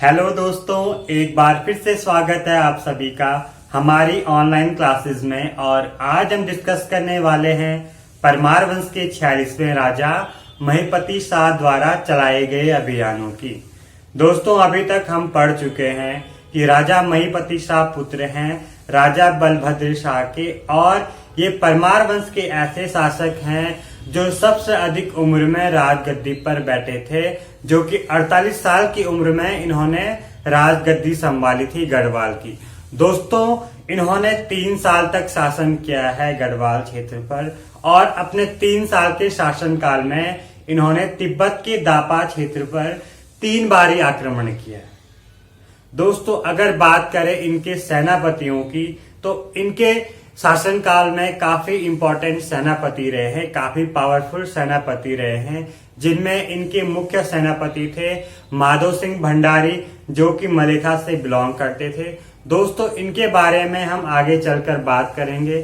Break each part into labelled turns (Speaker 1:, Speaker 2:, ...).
Speaker 1: Hello दोस्तों, एक बार फिर से स्वागत है आप सभी का हमारी ऑनलाइन क्लासेस में। और आज हम डिस्कस करने वाले हैं परमार वंश के 46वें राजा महीपति शाह द्वारा चलाए गए अभियानों की। दोस्तों, अभी तक हम पढ़ चुके हैं कि राजा महीपति शाह पुत्र हैं राजा बलभद्र शाह के, और ये परमार वंश के ऐसे शासक हैं जो सबसे अधिक उम्र में राजगद्दी पर बैठे थे, जो कि 48 साल की उम्र में इन्होंने राजगद्दी संभाली थी गढ़वाल की। दोस्तों, इन्होंने 3 साल तक शासन किया है गढ़वाल क्षेत्र पर, और अपने 3 साल के शासनकाल में इन्होंने तिब्बत के दापा क्षेत्र पर 3 बारी आक्रमण किया। दोस्तों, अगर बात करें इनके सेनापतियों की, तो इनके शासनकाल में काफी इंपॉर्टेंट सेनापति रहे हैं, काफी पावरफुल सेनापति रहे हैं, जिनमें इनके मुख्य सेनापति थे माधो सिंह भंडारी, जो कि मलेथा से बिलोंग करते थे। दोस्तों, इनके बारे में हम आगे चलकर बात करेंगे,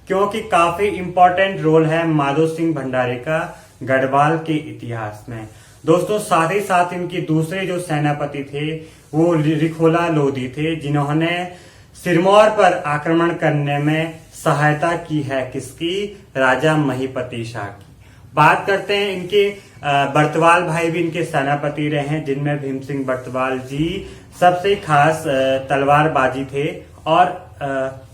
Speaker 1: क्योंकि काफी इंपॉर्टेंट रोल है माधो सिंह भंडारी का गढ़वाल के इतिहास में। दोस्तों, साथ ही साथ इनके दूसरे जो सेनापति थे वो रिखोला लोधी थे, जिन्होंने सिरमौर पर आक्रमण करने में सहायता की है किसकी? राजा महीपति शाह की। बात करते हैं इनके बर्तवाल भाई भी इनके सेनापति रहे हैं, जिनमें भीम सिंह बर्तवाल जी सबसे खास तलवारबाजी थे, और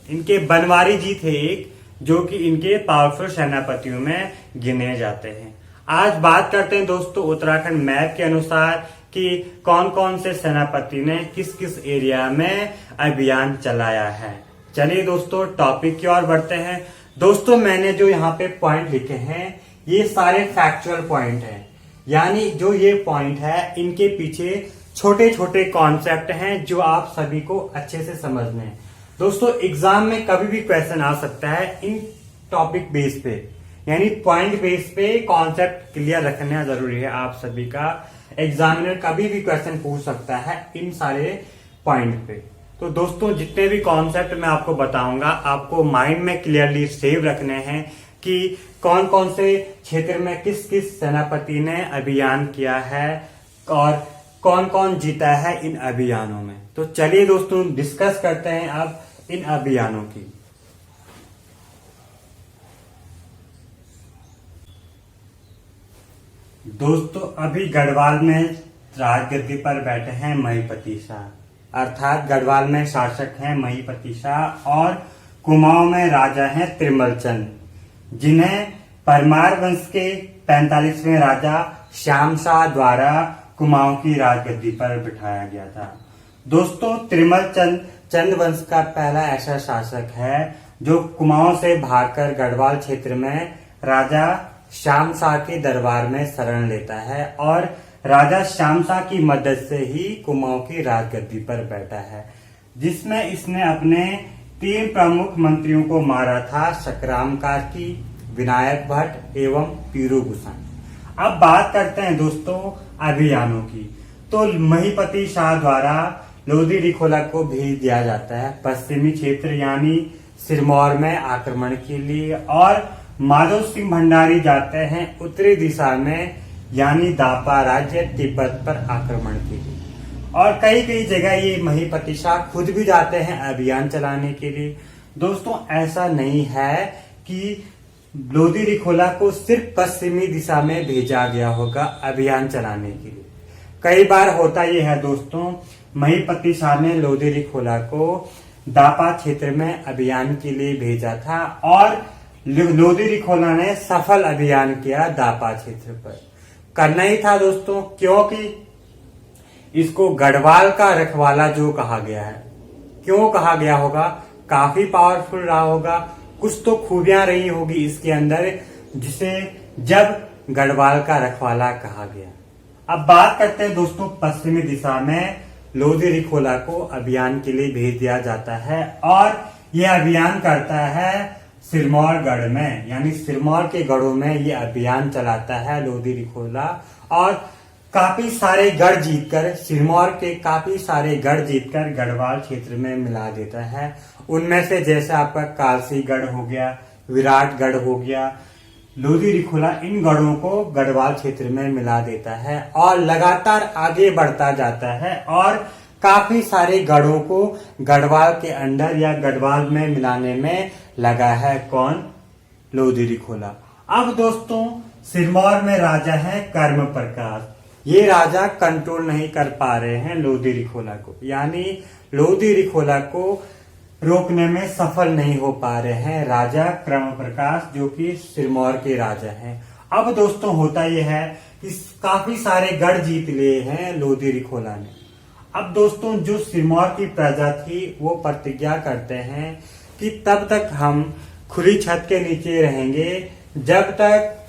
Speaker 1: इनके बनवारी जी थे एक, जो कि इनके पावरफुल सेनापतियों में गिने जाते हैं। आज बात करते हैं दोस्तों उत्तराखंड मैप के अनुसार कि कौन कौन से सेनापति ने किस किस एरिया में अभियान चलाया है। चलिए दोस्तों, टॉपिक की ओर बढ़ते हैं। दोस्तों, मैंने जो यहाँ पे पॉइंट लिखे हैं ये सारे फैक्चुअल पॉइंट हैं, यानी जो ये पॉइंट है इनके पीछे छोटे छोटे कॉन्सेप्ट हैं जो आप सभी को अच्छे से समझने हैं। दोस्तों, एग्जाम में कभी भी क्वेश्चन आ सकता है इन टॉपिक बेस पे, यानी पॉइंट बेस पे कॉन्सेप्ट क्लियर रखना जरूरी है आप सभी का। एग्जामिनर कभी भी क्वेश्चन पूछ सकता है इन सारे पॉइंट पे। तो दोस्तों, जितने भी कॉन्सेप्ट मैं आपको बताऊंगा आपको माइंड में क्लियरली सेव रखने हैं कि कौन कौन से क्षेत्र में किस किस सेनापति ने अभियान किया है और कौन कौन जीता है इन अभियानों में। तो चलिए दोस्तों, डिस्कस करते हैं अब इन अभियानों की। दोस्तों, अभी गढ़वाल में राजगद्दी पर बैठे हैं महीपति शाह, अर्थात गढ़वाल में शासक हैं महीपति शाह, और कुमाऊं में राजा हैं तिरमलचंद, जिन्हें परमार वंश के 45वें राजा श्याम शाह द्वारा कुमाऊं की राजगद्दी पर बिठाया गया था। दोस्तों, तिरमलचंद चंद वंश का पहला ऐसा शासक है जो कुमाऊं से भागकर गढ़वाल क्षेत्र में राजा श्याम शाह के दरबार में शरण लेता है, और राजा श्याम शाह की मदद से ही कुमाऊं की राजगद्दी पर बैठा है, जिसमें इसने अपने 3 प्रमुख मंत्रियों को मारा था, सकराम कार्की, विनायक भट्ट एवं पीरू गुसाई। अब बात करते हैं दोस्तों अभियानों की। तो महीपति शाह द्वारा लोधी रिखोला को भेज दिया जाता है पश्चिमी क्षेत्र यानी सिरमौर में आक्रमण के लिए, और माधो सिंह भंडारी जाते हैं उत्तरी दिशा में यानी दापा राज्य तिब्बत पर आक्रमण के लिए, और कई कई जगह ये महीपति शाह खुद भी जाते हैं अभियान चलाने के लिए। दोस्तों, ऐसा नहीं है कि लोधी रिखोला को सिर्फ पश्चिमी दिशा में भेजा गया होगा अभियान चलाने के लिए। कई बार होता यह है दोस्तों, महीपति शाह ने लोधी रिखोला को दापा क्षेत्र में अभियान के लिए भेजा था, और लोधी रिखोला ने सफल अभियान किया दापा क्षेत्र पर। करना ही था दोस्तों, क्योंकि इसको गढ़वाल का रखवाला जो कहा गया है। क्यों कहा गया होगा? काफी पावरफुल रहा होगा, कुछ तो खूबियां रही होगी इसके अंदर, जिसे जब गढ़वाल का रखवाला कहा गया। अब बात करते हैं दोस्तों पश्चिमी दिशा में लोधी रिखोला को अभियान के लिए भेज दिया जाता है, और यह अभियान करता है सिरमौर गढ़ में, यानी सिरमौर के गढ़ों में ये अभियान चलाता है लोधी रिखोला, और काफी सारे गढ़ जीतकर, सिरमौर के काफी सारे गढ़ जीतकर गढ़वाल क्षेत्र में मिला देता है। उनमें से जैसे आपका कालसीगढ़ हो गया, विराटगढ़ हो गया, लोधी रिखोला इन गढ़ों को गढ़वाल क्षेत्र में मिला देता है और लगातार आगे बढ़ता जाता है और काफी सारे गढ़ों को गढ़वाल के अंदर या गढ़वाल में मिलाने में लगा है। कौन? लोधी रिखोला। अब दोस्तों सिरमौर में राजा है कर्म प्रकाश। ये राजा कंट्रोल नहीं कर पा रहे हैं लोधी रिखोला को, यानी लोधी रिखोला को रोकने में सफल नहीं हो पा रहे हैं राजा कर्म प्रकाश, जो कि सिरमौर के राजा हैं। अब दोस्तों होता यह है कि काफी सारे गढ़ जीत लिए हैं लोधी रिखोला ने। अब दोस्तों जो सिरमौर की प्रजा थी वो प्रतिज्ञा करते हैं कि तब तक हम खुली छत के नीचे रहेंगे जब तक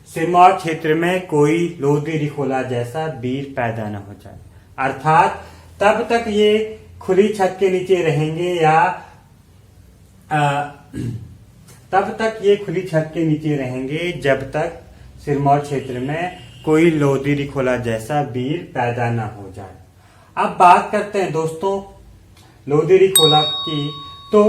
Speaker 1: सिरमौर क्षेत्र में कोई लोधी रिखोला जैसा वीर पैदा न हो जाए, अर्थात तब तक ये खुली छत के नीचे रहेंगे या तब तक ये खुली छत के नीचे रहेंगे जब तक सिरमौर क्षेत्र में कोई लोधी रिखोला जैसा वीर पैदा न हो जाए। अब बात करते हैं दोस्तों लोधी रिखोला की। तो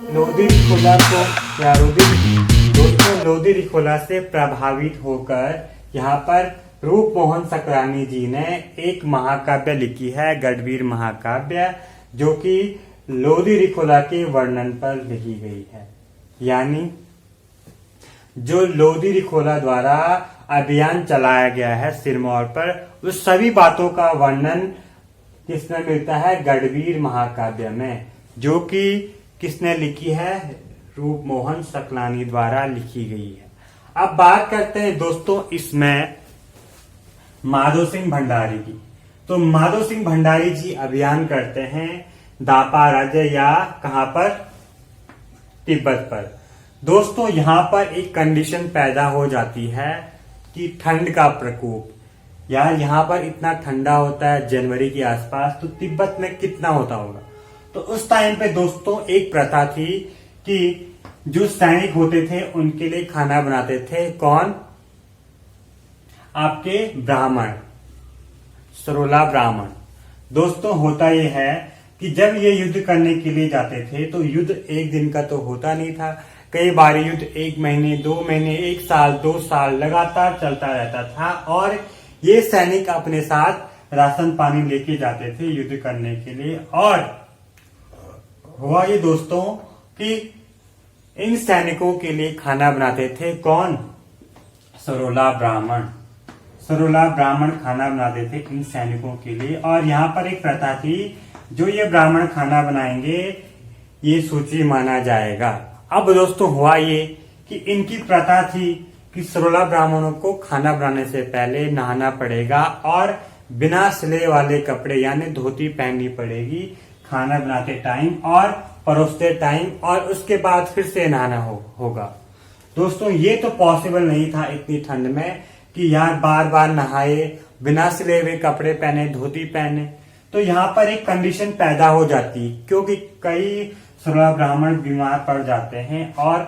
Speaker 1: लोधी रिखोला को या दोस्तों लोधी रिखोला से प्रभावित होकर यहाँ पर रूप मोहन सकलानी जी ने एक महाकाव्य लिखी है, गढ़वीर महाकाव्य, जो कि लोधी रिखोला के वर्णन पर लिखी गई है। यानी जो लोधी रिखोला द्वारा अभियान चलाया गया है सिरमौर पर, उस सभी बातों का वर्णन किसमें मिलता है? गढ़वीर महाकाव्य में, जो कि किसने लिखी है? रूप मोहन सकलानी द्वारा लिखी गई है। अब बात करते हैं दोस्तों इसमें माधो सिंह भंडारी की। तो माधो सिंह भंडारी जी अभियान करते हैं दापा राज्य या कहां पर? तिब्बत पर। दोस्तों यहां पर एक कंडीशन पैदा हो जाती है कि ठंड का प्रकोप, या यहाँ पर इतना ठंडा होता है जनवरी के आसपास, तो तिब्बत में कितना होता होगा। तो उस टाइम पे दोस्तों एक प्रथा थी कि जो सैनिक होते थे उनके लिए खाना बनाते थे। कौन? आपके ब्राह्मण, सरोला ब्राह्मण। दोस्तों होता यह है कि जब ये युद्ध करने के लिए जाते थे तो युद्ध एक दिन का तो होता नहीं था, कई बार युद्ध 1 महीने 2 महीने 1 साल 2 साल लगातार चलता रहता था और ये सैनिक अपने साथ राशन पानी लेके जाते थे युद्ध करने के लिए। और हुआ ये दोस्तों कि इन सैनिकों के लिए खाना बनाते थे कौन? सरोला ब्राह्मण। सरोला ब्राह्मण खाना बनाते थे इन सैनिकों के लिए। और यहाँ पर एक प्रथा थी, जो ये ब्राह्मण खाना बनाएंगे ये सूची माना जाएगा। अब दोस्तों हुआ ये कि इनकी प्रथा थी कि सरोला ब्राह्मणों को खाना बनाने से पहले नहाना पड़ेगा और बिना सिले वाले कपड़े यानी धोती पहननी पड़ेगी खाना बनाते टाइम और परोसते टाइम, और उसके बाद फिर से नहाना होगा। दोस्तों ये तो पॉसिबल नहीं था इतनी ठंड में कि यार बार बार नहाए, बिना सिले हुए कपड़े पहने, धोती पहने। तो यहाँ पर एक कंडीशन पैदा हो जाती, क्योंकि कई सरोला ब्राह्मण बीमार पड़ जाते हैं और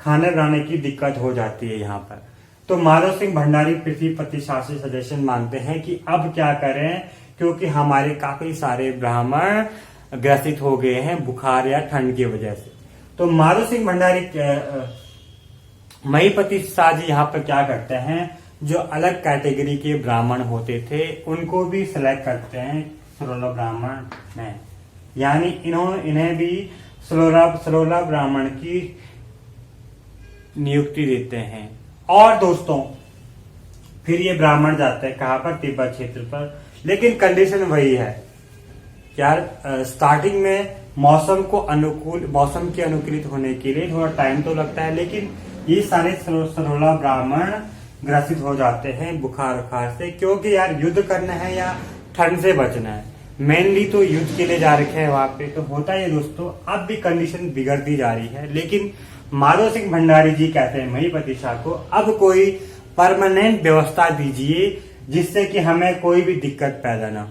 Speaker 1: खाना बनाने की दिक्कत हो जाती है यहाँ पर। तो माधो सिंह भंडारी पृथ्वीपति शास्त्री सजेशन मानते हैं कि अब क्या करें, क्योंकि हमारे काफी सारे ब्राह्मण ग्रसित हो गए हैं बुखार या ठंड की वजह से। तो माधो सिंह भंडारी महिपति शाह जी यहाँ पर क्या करते हैं, जो अलग कैटेगरी के ब्राह्मण होते थे उनको भी सिलेक्ट करते हैं सरोला ब्राह्मण में, यानी इन्हें भी सरोला ब्राह्मण की नियुक्ति देते हैं। और दोस्तों फिर ये ब्राह्मण जाते हैं कहां पर? तिब्बत क्षेत्र पर। लेकिन कंडीशन वही है यार, स्टार्टिंग में मौसम के अनुकूलित होने के लिए थोड़ा टाइम तो लगता है, लेकिन ये सारे सरोला ब्राह्मण ग्रसित हो जाते हैं बुखार से, क्योंकि यार युद्ध करना है या ठंड से बचना है, मेनली तो युद्ध के लिए जा रखे हैं वहां पे। तो होता है दोस्तों अब भी कंडीशन बिगड़ती जा रही है, लेकिन माधो सिंह भंडारी जी कहते हैं महिपति शाह को, अब कोई परमानेंट व्यवस्था दीजिए जिससे कि हमें कोई भी दिक्कत पैदा ना हो।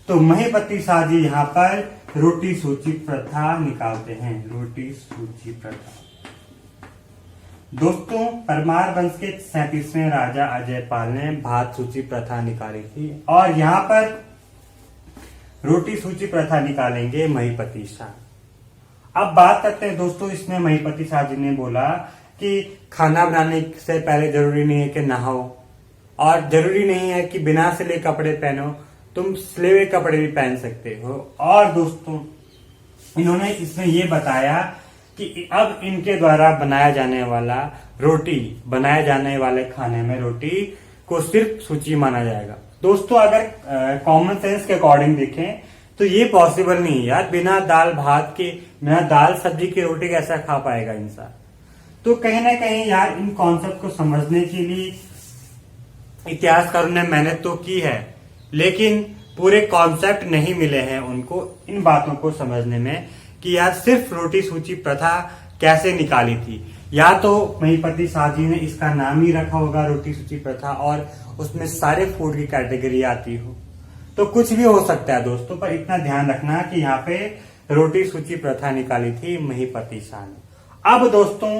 Speaker 1: तो महिपति शाह जी यहाँ पर रोटी सूची प्रथा निकालते हैं। रोटी सूची प्रथा दोस्तों परमार वंश के 37वें राजा अजयपाल ने भात सूची प्रथा निकाली थी, और यहाँ पर रोटी सूची प्रथा निकालेंगे महिपति शाह। अब बात करते हैं दोस्तों, इसमें महिपति शाह जी ने बोला कि खाना बनाने से पहले जरूरी नहीं है कि नहाओ, और जरूरी नहीं है कि बिना सिले कपड़े पहनो, तुम सिले हुए कपड़े भी पहन सकते हो। और दोस्तों इन्होंने इसमें ये बताया कि अब इनके द्वारा बनाया जाने वाले खाने में रोटी को सिर्फ सूची माना जाएगा। दोस्तों अगर कॉमन सेंस के अकॉर्डिंग देखें तो ये पॉसिबल नहीं है यार, बिना दाल सब्जी की रोटी कैसा खा पाएगा इंसान। तो कहीं ना कहीं यार इन कॉन्सेप्ट को समझने के लिए इतिहासकारों ने मेहनत तो की है, लेकिन पूरे कॉन्सेप्ट नहीं मिले हैं उनको इन बातों को समझने में कि यार सिर्फ रोटी सूची प्रथा कैसे निकाली थी। या तो महिपति शाह जी ने इसका नाम ही रखा होगा रोटी सूची प्रथा और उसमें सारे फूड की कैटेगरी आती हो, तो कुछ भी हो सकता है दोस्तों। पर इतना ध्यान रखना कि यहाँ पे रोटी सूची प्रथा निकाली थी महिपति शाह ने। अब दोस्तों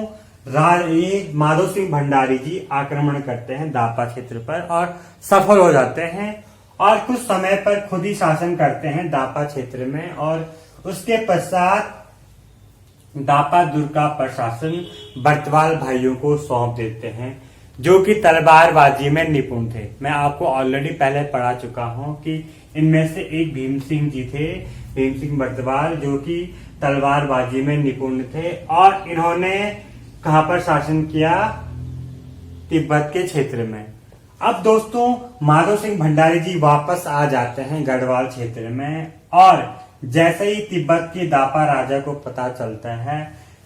Speaker 1: ये माधो सिंह भंडारी जी आक्रमण करते हैं दापा क्षेत्र पर और सफल हो जाते हैं और कुछ समय पर खुद ही शासन करते हैं दापा क्षेत्र में। और उसके पश्चात दापा दुर्ग का प्रशासन बर्तवाल भाइयों को सौंप देते हैं, जो कि तलवारबाजी में निपुण थे। मैं आपको ऑलरेडी पहले पढ़ा चुका हूं कि इनमें से एक भीम सिंह जी थे, भीम सिंह बर्तवाल, जो कि तलवारबाजी में निपुण थे। और इन्होंने कहां पर शासन किया? तिब्बत के क्षेत्र में। अब दोस्तों माधो सिंह भंडारी जी वापस आ जाते हैं गढ़वाल क्षेत्र में, और जैसे ही तिब्बत के दापा राजा को पता चलता है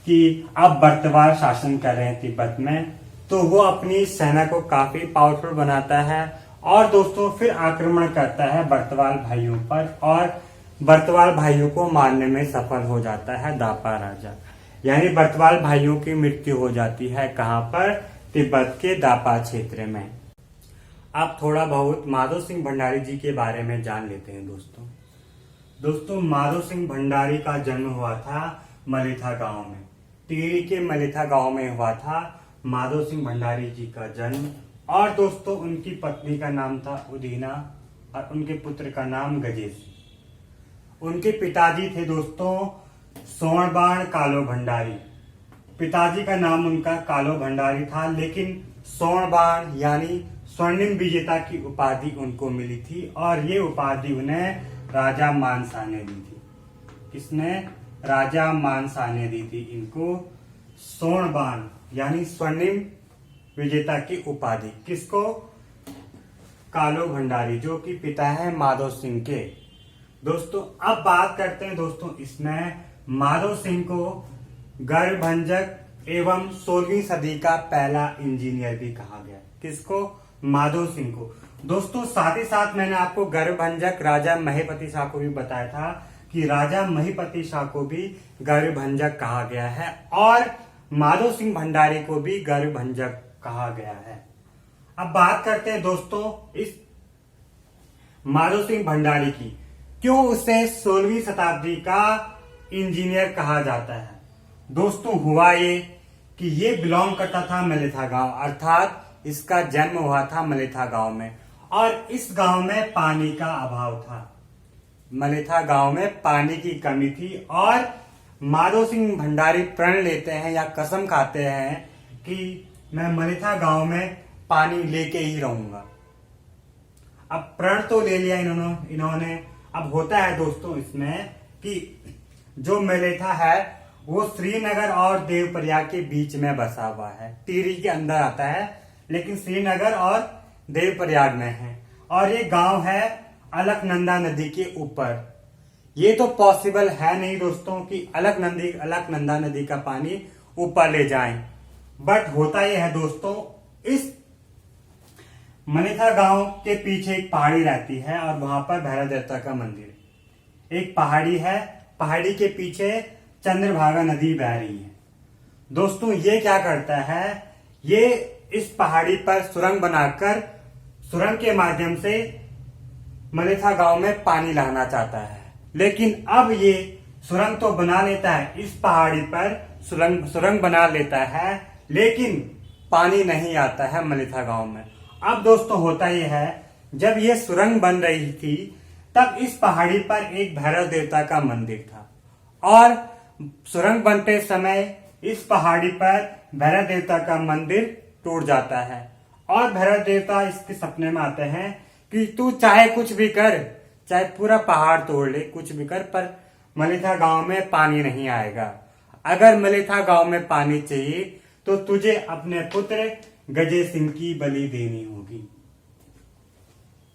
Speaker 1: कि अब बर्तवाल शासन कर रहे हैं तिब्बत में, तो वो अपनी सेना को काफी पावरफुल बनाता है और दोस्तों फिर आक्रमण करता है बर्तवाल भाइयों पर, और बर्तवाल भाइयों को मारने में सफल हो जाता है दापा राजा। यानी बर्तवाल भाइयों की मृत्यु हो जाती है कहां पर? तिब्बत के दापा क्षेत्र में। अब थोड़ा बहुत माधो सिंह भंडारी जी के बारे में जान लेते हैं दोस्तों माधो सिंह भंडारी का जन्म हुआ था मलेथा गांव में। टिहरी के मलेथा गांव में हुआ था माधो सिंह भंडारी जी का जन्म। और दोस्तों उनकी पत्नी का नाम था उदीना और उनके पुत्र का नाम गजेश। उनके पिताजी थे दोस्तों स्वर्णबाण कालो भंडारी। पिताजी का नाम उनका कालो भंडारी था, लेकिन स्वर्णबाण यानी स्वर्णिम विजेता की उपाधि उनको मिली थी, और ये उपाधि उन्हें राजा मानसा ने दी थी। किसने? राजा मानसा ने दी थी इनको स्वर्णबाण यानी स्वर्णिम विजेता की उपाधि। किसको? कालो भंडारी, जो कि पिता है माधो सिंह के। दोस्तों अब बात करते हैं दोस्तों इसमें माधो सिंह को गर्भभंजक एवं 16वीं सदी का पहला इंजीनियर भी कहा गया। किसको? माधो सिंह को। दोस्तों साथ ही साथ मैंने आपको गर्भभंजक राजा महिपति शाह को भी बताया था कि राजा महिपति शाह को भी गर्भभंजक कहा गया है, और माधो सिंह भंडारी को भी गर्भभंजक कहा गया है। अब बात करते हैं दोस्तों इस माधो सिंह भंडारी की, क्यों उसे 16वीं शताब्दी का इंजीनियर कहा जाता है। दोस्तों हुआ ये कि ये बिलोंग करता था मलेथा गांव, अर्थात इसका जन्म हुआ था मलेथा गांव में, और इस गांव में पानी का अभाव था। मलेथा गांव में पानी की कमी थी, और माधो सिंह भंडारी प्रण लेते हैं या कसम खाते हैं कि मैं मलेथा गांव में पानी लेके ही रहूंगा। अब प्रण तो ले लिया इन्होंने। अब होता है दोस्तों इसमें कि जो मलेथा है वो श्रीनगर और देवप्रयाग के बीच में बसा हुआ है। टिहरी के अंदर आता है, लेकिन श्रीनगर और देवप्रयाग में है, और ये गांव है अलकनंदा नदी के ऊपर। ये तो पॉसिबल है नहीं दोस्तों कि अलकनंदा नदी का पानी ऊपर ले जाएं, बट होता यह है दोस्तों, इस मलेथा गांव के पीछे एक पहाड़ी रहती है और वहां पर भैरव देवता का मंदिर। एक पहाड़ी है, पहाड़ी के पीछे चंद्रभागा नदी बह रही है। दोस्तों ये क्या करता है, ये इस पहाड़ी पर सुरंग बनाकर सुरंग के माध्यम से मलेथा गांव में पानी लाना चाहता है। लेकिन अब ये सुरंग तो बना लेता है, इस पहाड़ी पर सुरंग बना लेता है, लेकिन पानी नहीं आता है मलेथा गांव में। अब दोस्तों होता यह है, जब ये सुरंग बन रही थी तब इस पहाड़ी पर एक भैरव देवता का मंदिर था, और सुरंग बनते समय इस पहाड़ी पर भैरव देवता का मंदिर टूट जाता है और भैरव देवता इसके सपने में आते हैं कि तू चाहे कुछ भी कर, चाहे पूरा पहाड़ तोड़ ले, कुछ भी कर, पर मलिथा गांव में पानी नहीं आएगा। अगर मलिथा गांव में पानी चाहिए तो तुझे अपने पुत्र गजे सिंह की बलि देनी होगी।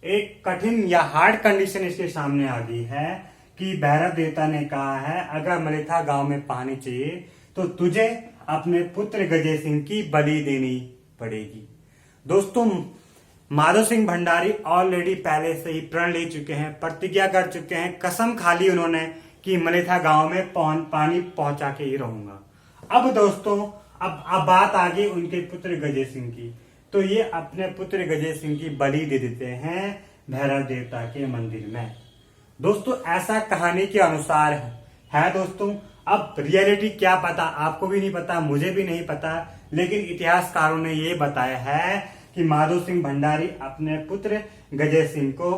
Speaker 1: एक कठिन या हार्ड कंडीशन इसके सामने आ गई है कि भैरव देवता ने कहा है अगर मलिथा गांव में पानी चाहिए तो तुझे अपने पुत्र गजे सिंह की बलि देनी पड़ेगी। दोस्तों, माधव सिंह भंडारी ऑलरेडी पहले से ही प्रण ले चुके हैं, प्रतिज्ञा कर चुके हैं, कसम खा ली उन्होंने कि मलिथा गांव में पानी पहुंचा के ही रहूंगा। अब दोस्तों, अब बात आ गई उनके पुत्र गजे सिंह की, तो ये अपने पुत्र गजे सिंह की बलि दे देते हैं भैरव देवता के मंदिर में। दोस्तों, ऐसा कहानी के अनुसार है दोस्तों। अब रियलिटी क्या पता, आपको भी नहीं पता, मुझे भी नहीं पता, लेकिन इतिहासकारों ने ये बताया है कि माधव सिंह भंडारी अपने पुत्र गजे सिंह को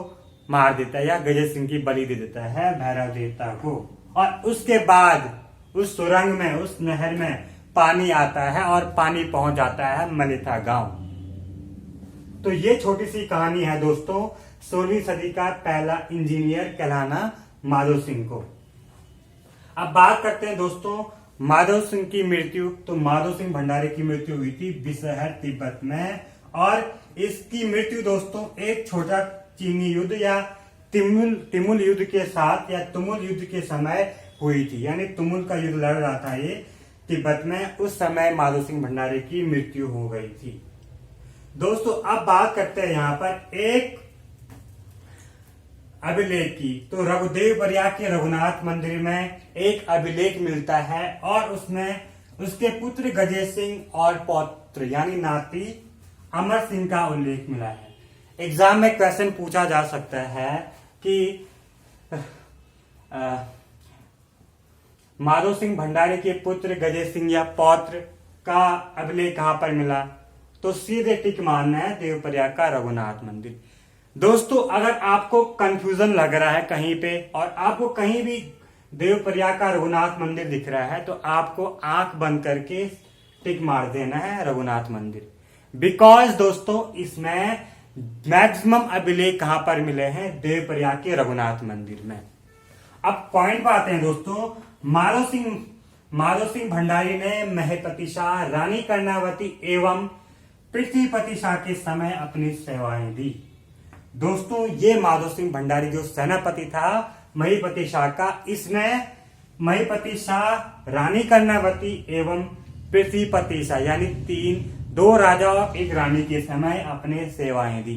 Speaker 1: मार देता है या गजे सिंह की बलि दे देता है भैरव देवता को, और उसके बाद उस सुरंग में, उस नहर में पानी आता है और पानी पहुंच जाता है मलिथा गांव। तो ये छोटी सी कहानी है दोस्तों 16वीं सदी का पहला इंजीनियर कहलाना माधव सिंह को। अब बात करते हैं दोस्तों माधव सिंह की मृत्यु। तो माधव सिंह भंडारी की मृत्यु हुई थी बिसहर तिब्बत में, और इसकी मृत्यु दोस्तों एक छोटा चीनी युद्ध या तिमुल युद्ध के साथ या तुमुल युद्ध के समय हुई थी। यानी तुमुल का युद्ध लड़ रहा था ये तिब्बत में, उस समय माधव सिंह भंडारी की मृत्यु हो गई थी। दोस्तों, अब बात करते हैं यहाँ पर एक अभिलेख की। तो रघुदेव प्रयाग के रघुनाथ मंदिर में एक अभिलेख मिलता है और उसमें उसके पुत्र गजे सिंह और पौत्र यानी नाती अमर सिंह का उल्लेख मिला है। एग्जाम में क्वेश्चन पूछा जा सकता है कि माधव सिंह भंडारी के पुत्र गजे सिंह या पौत्र का अभिलेख कहां पर मिला, तो सीधे टिक मारना है देवप्रयाग का रघुनाथ मंदिर। दोस्तों, अगर आपको कंफ्यूजन लग रहा है कहीं पे और आपको कहीं भी देवप्रयाग का रघुनाथ मंदिर दिख रहा है, तो आपको आंख बंद करके टिक मार देना है रघुनाथ मंदिर। बिकॉज दोस्तों, इसमें मैक्सिमम अभिलेख कहां पर मिले हैं, देवप्रयाग के रघुनाथ मंदिर में। अब पॉइंट पर आते हैं दोस्तों। माधव सिंह भंडारी ने महेपति शाह, रानी कर्णावती एवं पृथ्वीपति शाह के समय अपनी सेवाएं दी। दोस्तों, ये माधव सिंह भंडारी जो सेनापति था महीपति शाह का, इसमें महीपति शाह, रानी कर्णावती एवं पृथ्वीपति शाह यानी दो राजा और एक रानी के समय अपने सेवाएं दी।